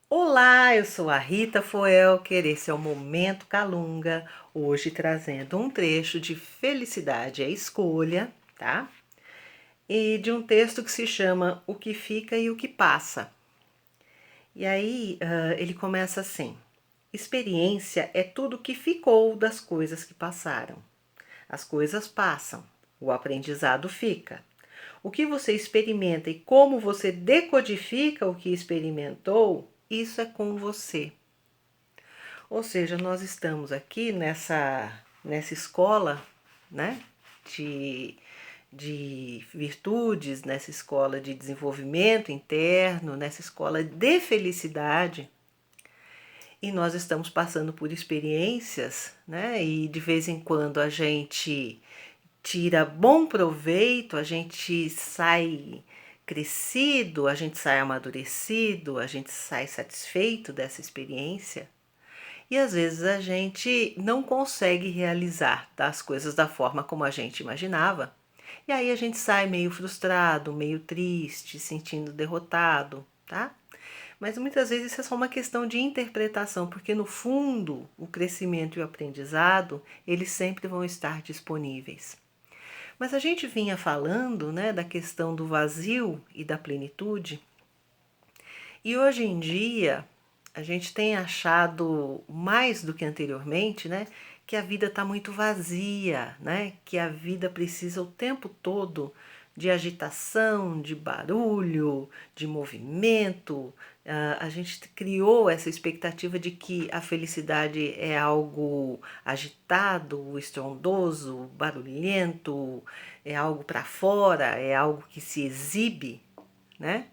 Olá, eu sou a Rita Foelker, esse é o Momento Calunga, hoje trazendo um trecho de Felicidade é Escolha, tá? E de um texto que se chama O que Fica e o que Passa. E aí ele começa assim: experiência é tudo que ficou das coisas que passaram. As coisas passam, o aprendizado fica. O que você experimenta e como você decodifica o que experimentou, isso é com você. Ou seja, nós estamos aqui nessa escola, né, de, de virtudes, nessa escola de desenvolvimento interno, nessa escola de felicidade, e nós estamos passando por experiências, né, e de vez em quando a gente tira bom proveito, a gente sai crescido, a gente sai amadurecido, a gente sai satisfeito dessa experiência. E às vezes a gente não consegue realizar as coisas da forma como a gente imaginava. E aí a gente sai meio frustrado, meio triste, sentindo derrotado, tá? Mas muitas vezes isso é só uma questão de interpretação, porque no fundo o crescimento e o aprendizado, eles sempre vão estar disponíveis. Mas a gente vinha falando, né, da questão do vazio e da plenitude, e hoje em dia a gente tem achado mais do que anteriormente, né, que a vida está muito vazia, né, que a vida precisa o tempo todo de agitação, de barulho, de movimento. A gente criou essa expectativa de que a felicidade é algo agitado, estrondoso, barulhento, é algo para fora, é algo que se exibe, né?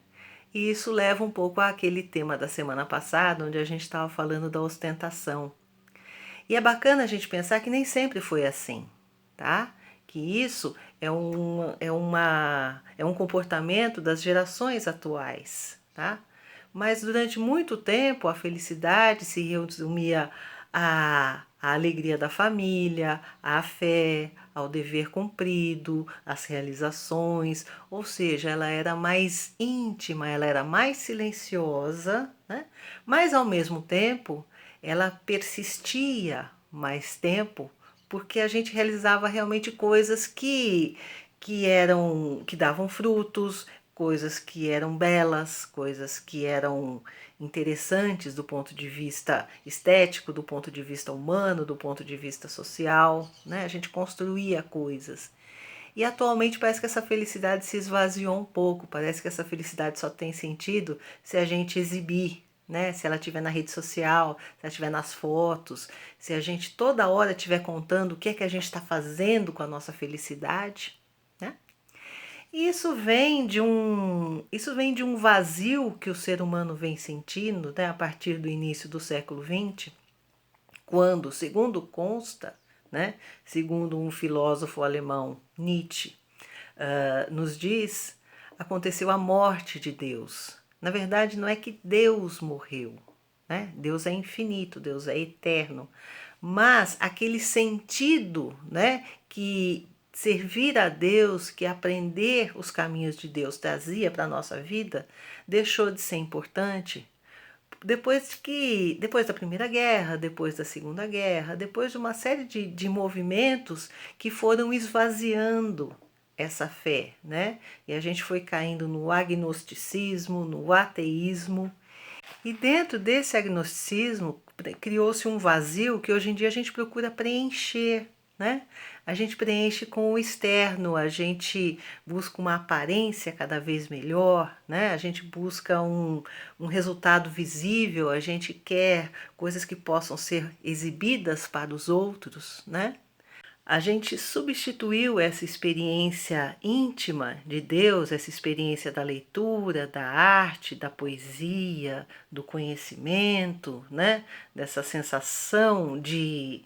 E isso leva um pouco àquele tema da semana passada, onde a gente estava falando da ostentação. E é bacana a gente pensar que nem sempre foi assim, tá? Que isso é um comportamento das gerações atuais, tá? Mas durante muito tempo a felicidade se resumia à alegria da família, à fé, ao dever cumprido, às realizações, ou seja, ela era mais íntima, ela era mais silenciosa, né? Mas ao mesmo tempo ela persistia mais tempo porque a gente realizava realmente coisas que davam frutos, coisas que eram belas, coisas que eram interessantes do ponto de vista estético, do ponto de vista humano, do ponto de vista social, né? A gente construía coisas. E atualmente parece que essa felicidade se esvaziou um pouco, parece que essa felicidade só tem sentido se a gente exibir, né? Se ela estiver na rede social, se ela estiver nas fotos, se a gente toda hora estiver contando o que é que a gente está fazendo com a nossa felicidade, né? E isso vem de um vazio que o ser humano vem sentindo, né, a partir do início do século XX, quando, segundo consta, né, segundo um filósofo alemão, Nietzsche, nos diz, aconteceu a morte de Deus. Na verdade, não é que Deus morreu, né? Deus é infinito, Deus é eterno, mas aquele sentido, né, que servir a Deus, que aprender os caminhos de Deus trazia para a nossa vida, deixou de ser importante depois da Primeira Guerra, depois da Segunda Guerra, depois de uma série de movimentos que foram esvaziando essa fé, né? E a gente foi caindo no agnosticismo, no ateísmo. E dentro desse agnosticismo criou-se um vazio que hoje em dia a gente procura preencher, né? A gente preenche com o externo, a gente busca uma aparência cada vez melhor, né? A gente busca um resultado visível, a gente quer coisas que possam ser exibidas para os outros, né? A gente substituiu essa experiência íntima de Deus, essa experiência da leitura, da arte, da poesia, do conhecimento, né? Dessa sensação de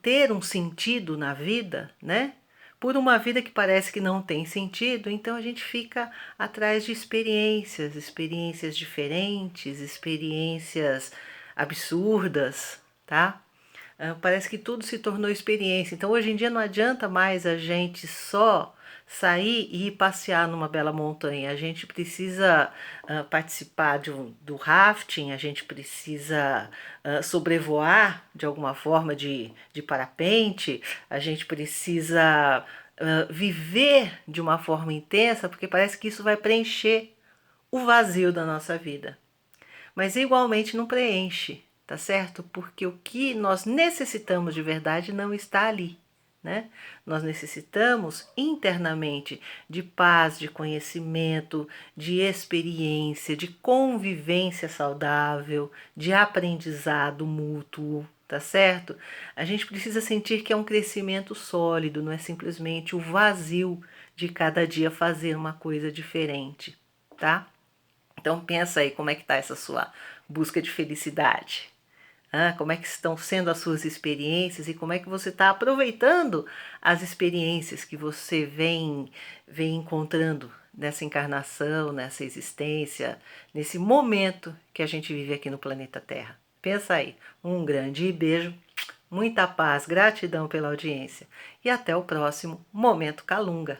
ter um sentido na vida, né? Por uma vida que parece que não tem sentido, então a gente fica atrás de experiências, experiências diferentes, experiências absurdas, tá? Parece que tudo se tornou experiência. Então, hoje em dia, não adianta mais a gente só sair e ir passear numa bela montanha. A gente precisa participar do rafting, a gente precisa sobrevoar de alguma forma de parapente, a gente precisa viver de uma forma intensa, porque parece que isso vai preencher o vazio da nossa vida. Mas igualmente não preenche, tá certo? Porque o que nós necessitamos de verdade não está ali, né? Nós necessitamos internamente de paz, de conhecimento, de experiência, de convivência saudável, de aprendizado mútuo, tá certo? A gente precisa sentir que é um crescimento sólido, não é simplesmente o vazio de cada dia fazer uma coisa diferente, tá? Então pensa aí como é que está essa sua busca de felicidade. Como é que estão sendo as suas experiências e como é que você está aproveitando as experiências que você vem encontrando nessa encarnação, nessa existência, nesse momento que a gente vive aqui no planeta Terra. Pensa aí. Um grande beijo, muita paz, gratidão pela audiência e até o próximo Momento Calunga.